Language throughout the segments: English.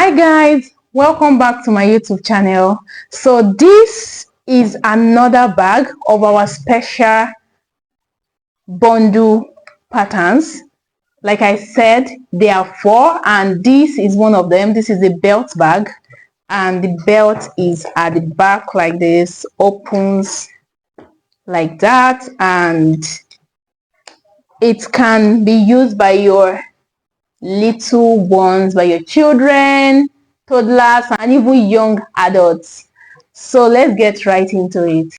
Hi guys, welcome back to my YouTube channel. So this is another bag of our special bundle patterns. Like I said, there are 4 and this is one of them. This is a belt bag and the belt is at the back like this, opens like that, and it can be used by your little ones, by your children, toddlers, and even young adults. So let's get right into it.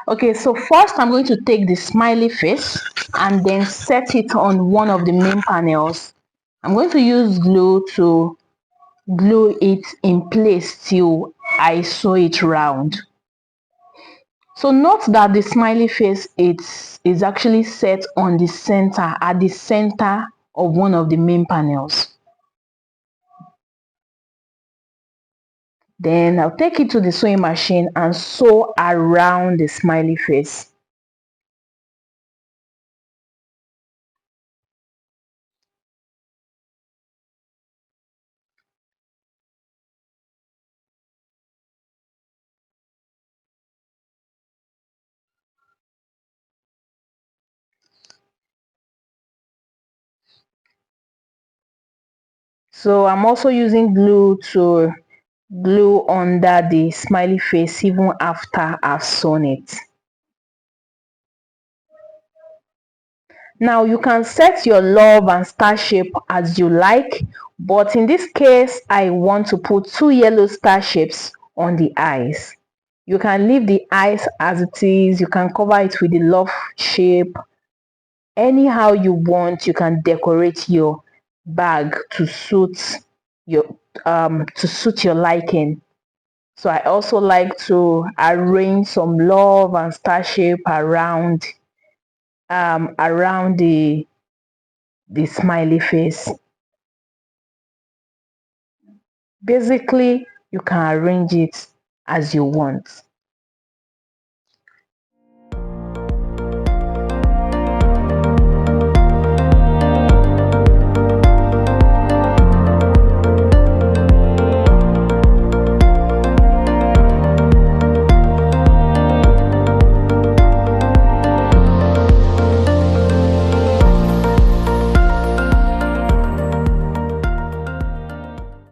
Okay, so first I'm going to take the smiley face and then set it on one of the main panels. I'm going to use glue to glue it in place till I sew it round. So note that the smiley face is actually set on the center, at the center of one of the main panels. Then I'll take it to the sewing machine and sew around the smiley face. So I'm also using glue to glue under the smiley face even after I've sewn it. Now you can set your love and star shape as you like, but in this case I want to put 2 yellow star shapes on the eyes. You can leave the eyes as it is, you can cover it with the love shape. Anyhow you want, you can decorate your bag to suit your liking. So I also like to arrange some love and star shape around the smiley face. Basically you can arrange it as you want.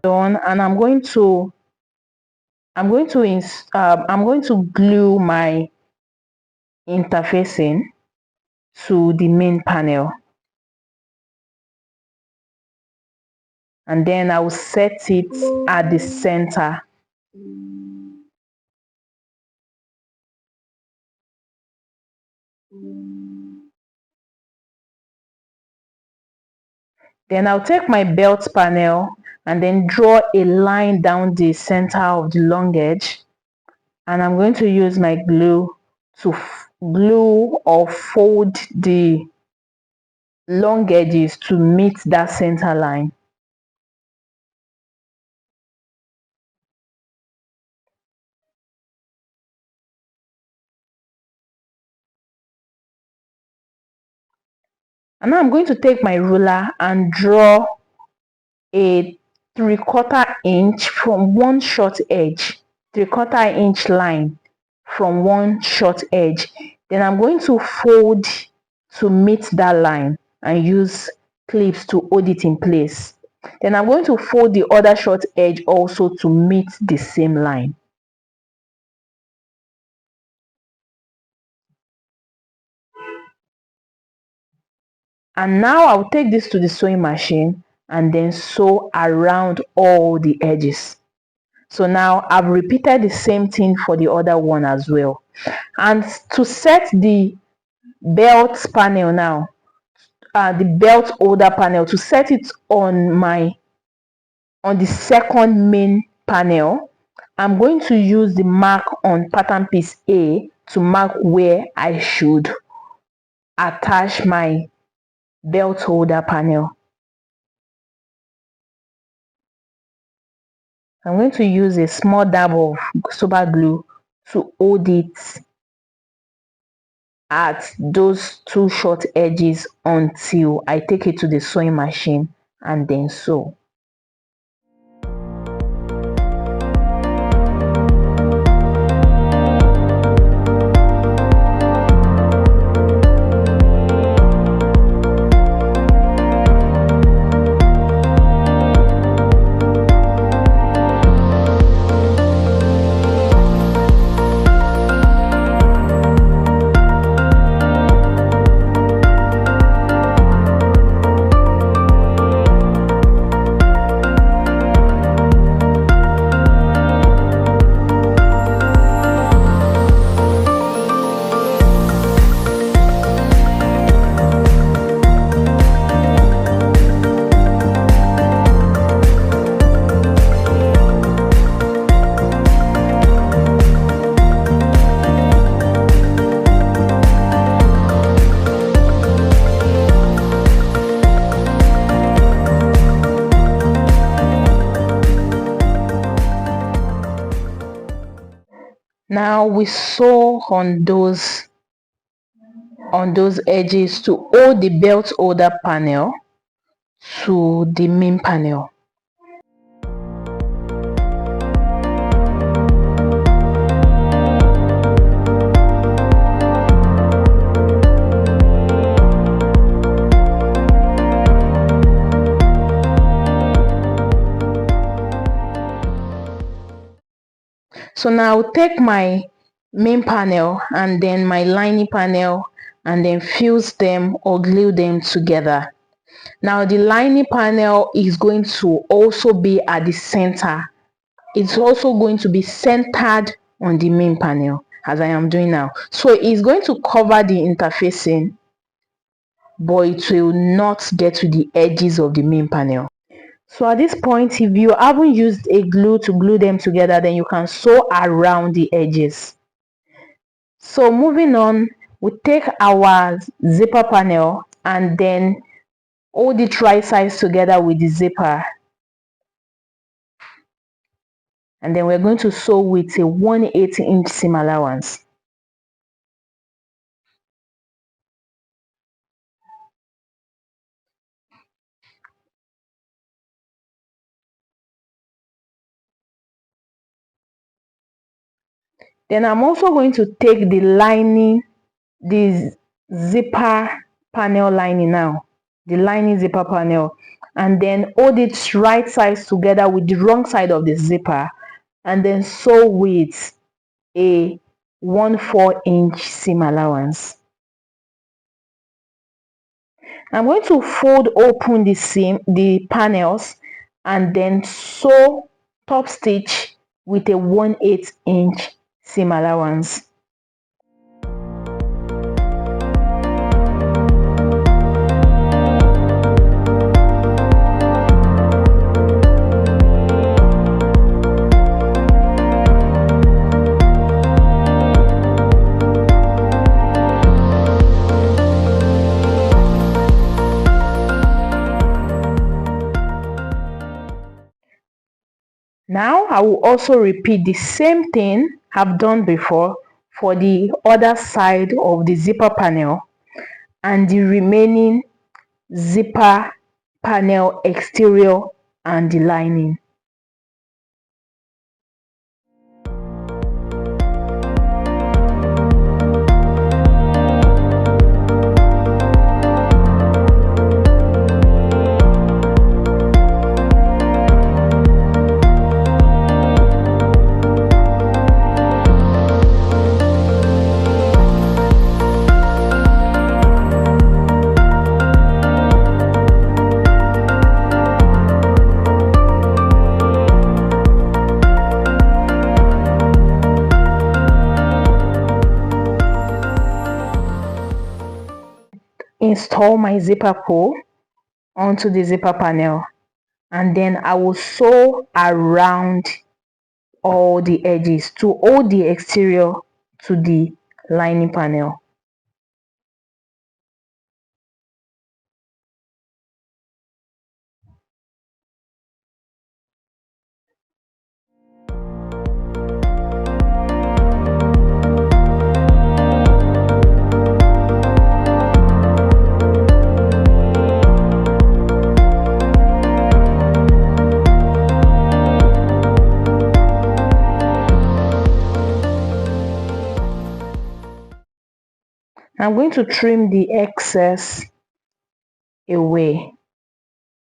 Done, and I'm going to glue my interfacing to the main panel, and then I will set it at the center. Then I'll take my belt panel and then draw a line down the center of the long edge, and I'm going to use my glue to glue or fold the long edges to meet that center line. And now I'm going to take my ruler and draw a 3/4 inch from one short edge, 3/4 inch line from one short edge. Then I'm going to fold to meet that line and use clips to hold it in place. Then I'm going to fold the other short edge also to meet the same line. And now I'll take this to the sewing machine and then sew around all the edges. So now I've repeated the same thing for the other one as well. And to set the belt panel now, the belt holder panel, to set it on the second main panel, I'm going to use the mark on pattern piece A to mark where I should attach my belt holder panel. I'm going to use a small dab of super glue to hold it at those 2 short edges until I take it to the sewing machine and then sew. Now we sew on those edges to hold the belt holder panel to the main panel. So now I'll take my main panel and then my lining panel and then fuse them or glue them together. Now the lining panel is going to also be at the center. It's also going to be centered on the main panel as I am doing now. So it's going to cover the interfacing, but it will not get to the edges of the main panel. So at this point, if you haven't used a glue to glue them together, then you can sew around the edges. So moving on, we take our zipper panel and then hold the tri sides together with the zipper. And then we're going to sew with a 1/8 inch seam allowance. Then I'm also going to take the lining, the zipper panel lining now, the lining zipper panel, and then hold it right sides together with the wrong side of the zipper, and then sew with a 1/4 inch seam allowance. I'm going to fold open the panels, and then sew top stitch with a 1/8 inch seam allowance. Now I will also repeat the same thing I've done before for the other side of the zipper panel and the remaining zipper panel exterior and the lining. Install my zipper pull onto the zipper panel, and then I will sew around all the edges to hold the exterior to the lining panel. I'm going to trim the excess away.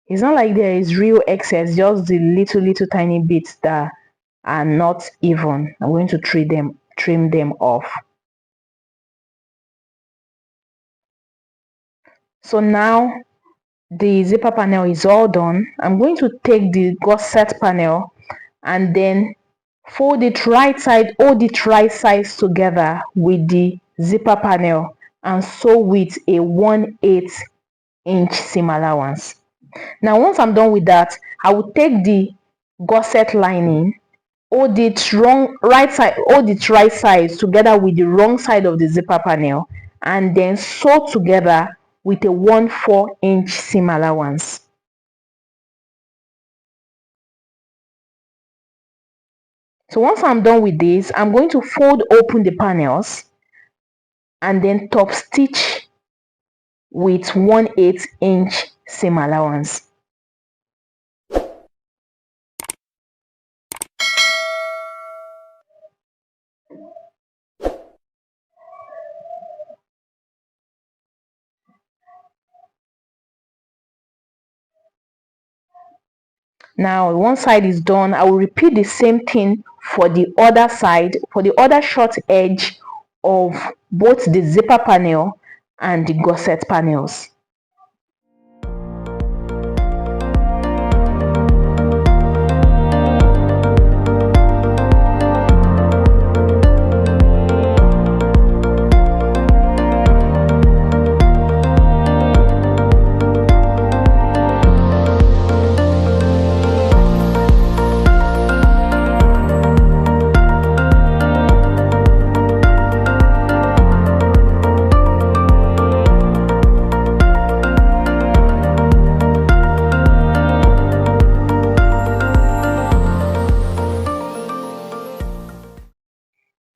It's not like there is real excess, just the little tiny bits that are not even. I'm going to trim them off. So now the zipper panel is all done. I'm going to take the gusset panel and then fold it right side, hold it right sides together with the zipper panel and sew with a 1/8 inch seam allowance. Now once I'm done with that, I will take the gusset lining, hold it right sides together with the wrong side of the zipper panel, and then sew together with a 1/4 inch seam allowance. So once I'm done with this, I'm going to fold open the panels and then top stitch with 1/8 inch seam allowance. Now one side is done. I will repeat the same thing for the other side, for the other short edge of both the zipper panel and the gusset panels.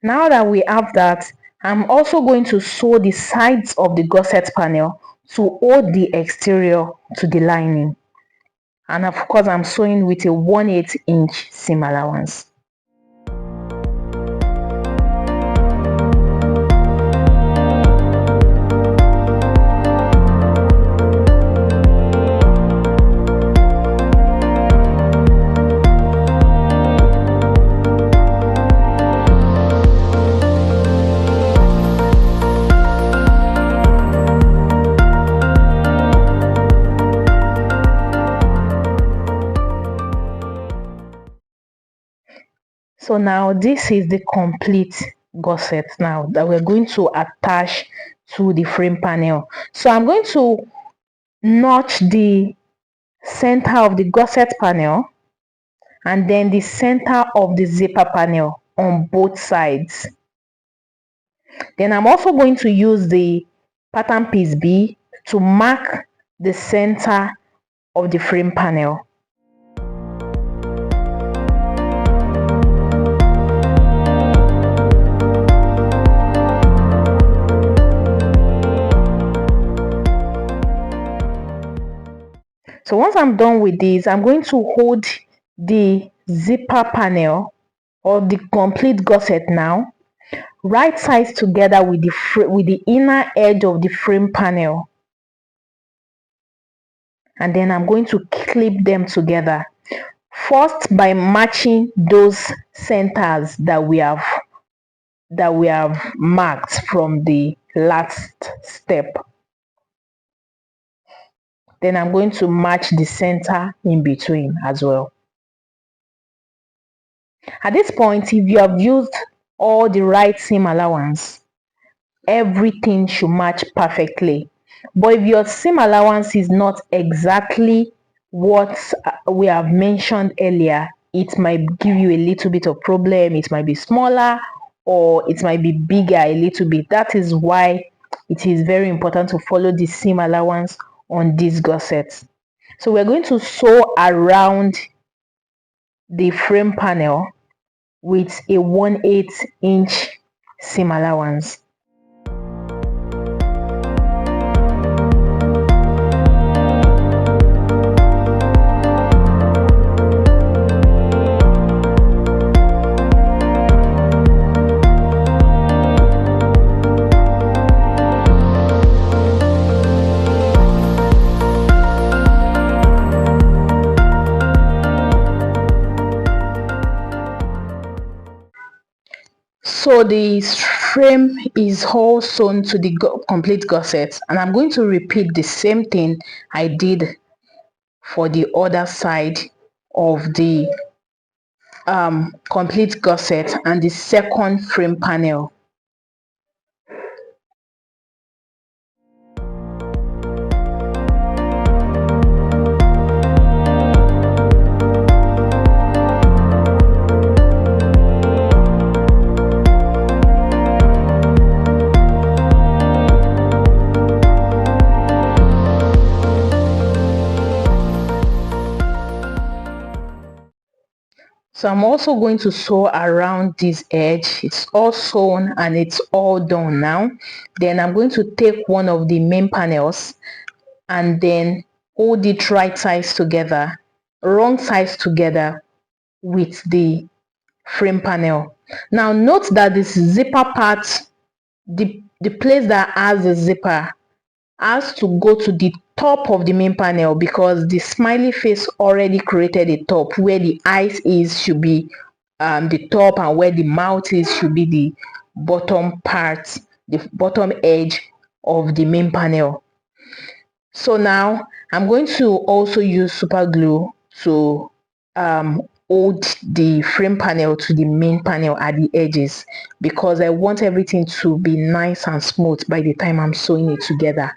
Now that we have that, I'm also going to sew the sides of the gusset panel to hold the exterior to the lining. And of course, I'm sewing with a 1/8 inch seam allowance. So now this is the complete gusset now that we're going to attach to the frame panel. So I'm going to notch the center of the gusset panel and then the center of the zipper panel on both sides. Then I'm also going to use the pattern piece B to mark the center of the frame panel. So once I'm done with this, I'm going to hold the zipper panel or the complete gusset now, right sides together with the inner edge of the frame panel. And then I'm going to clip them together. First, by matching those centers that we have marked from the last step. Then I'm going to match the center in between as well. At this point, if you have used all the right seam allowance, everything should match perfectly. But if your seam allowance is not exactly what we have mentioned earlier, it might give you a little bit of problem. It might be smaller or it might be bigger a little bit. That is why it is very important to follow the seam allowance on these gussets. So we're going to sew around the frame panel with a 1/8 inch seam allowance. So the frame is all sewn to the complete gusset, and I'm going to repeat the same thing I did for the other side of the complete gusset and the second frame panel. So I'm also going to sew around this edge. It's all sewn and it's all done now. Then I'm going to take one of the main panels and then hold it right sides together, wrong sides together with the frame panel. Now note that this zipper part, the place that has the zipper has to go to the top of the main panel, because the smiley face already created a top. Where the eyes is should be the top, and where the mouth is should be the bottom part, the bottom edge of the main panel. So now I'm going to also use super glue to hold the frame panel to the main panel at the edges, because I want everything to be nice and smooth by the time I'm sewing it together.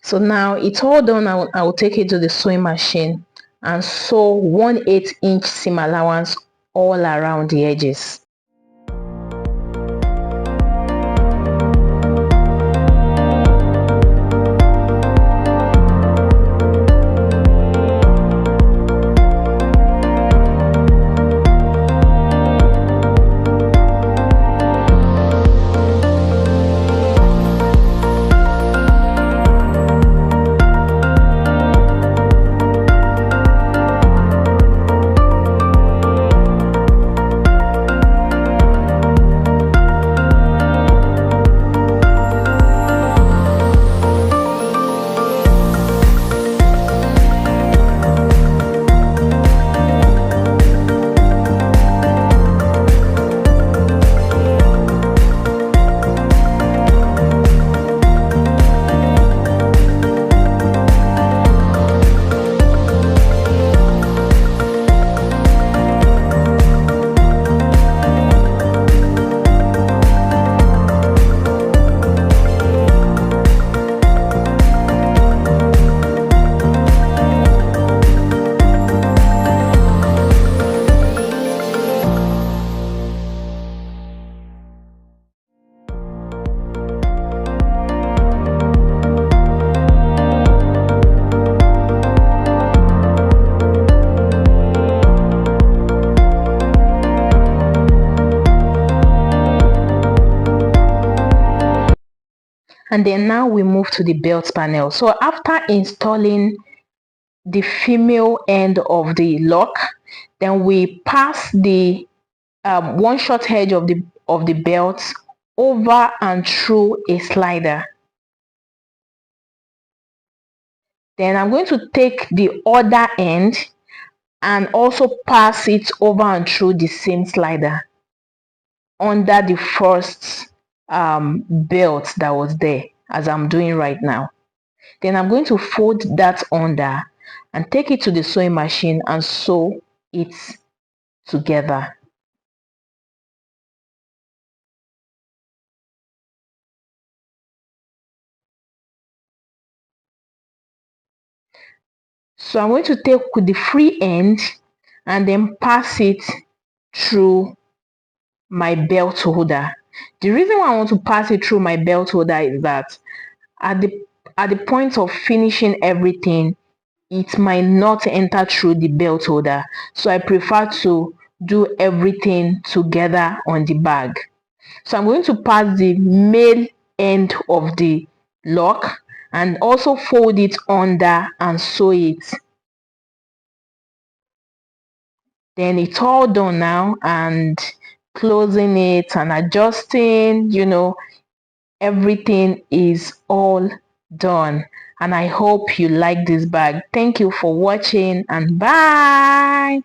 So now it's all done. I will take it to the sewing machine and sew 1/8 inch seam allowance all around the edges. And then now we move to the belt panel. So after installing the female end of the lock, then we pass the one short edge of the belt over and through a slider. Then I'm going to take the other end and also pass it over and through the same slider under the first belt that was there, as I'm doing right now. Then I'm going to fold that under and take it to the sewing machine and sew it together. So I'm going to take the free end and then pass it through my belt holder. The reason why I want to pass it through my belt holder is that at the point of finishing everything, it might not enter through the belt holder. So I prefer to do everything together on the bag. So I'm going to pass the male end of the lock and also fold it under and sew it. Then it's all done now, and closing it and adjusting, everything is all done. And I hope you like this bag. Thank you for watching, and bye.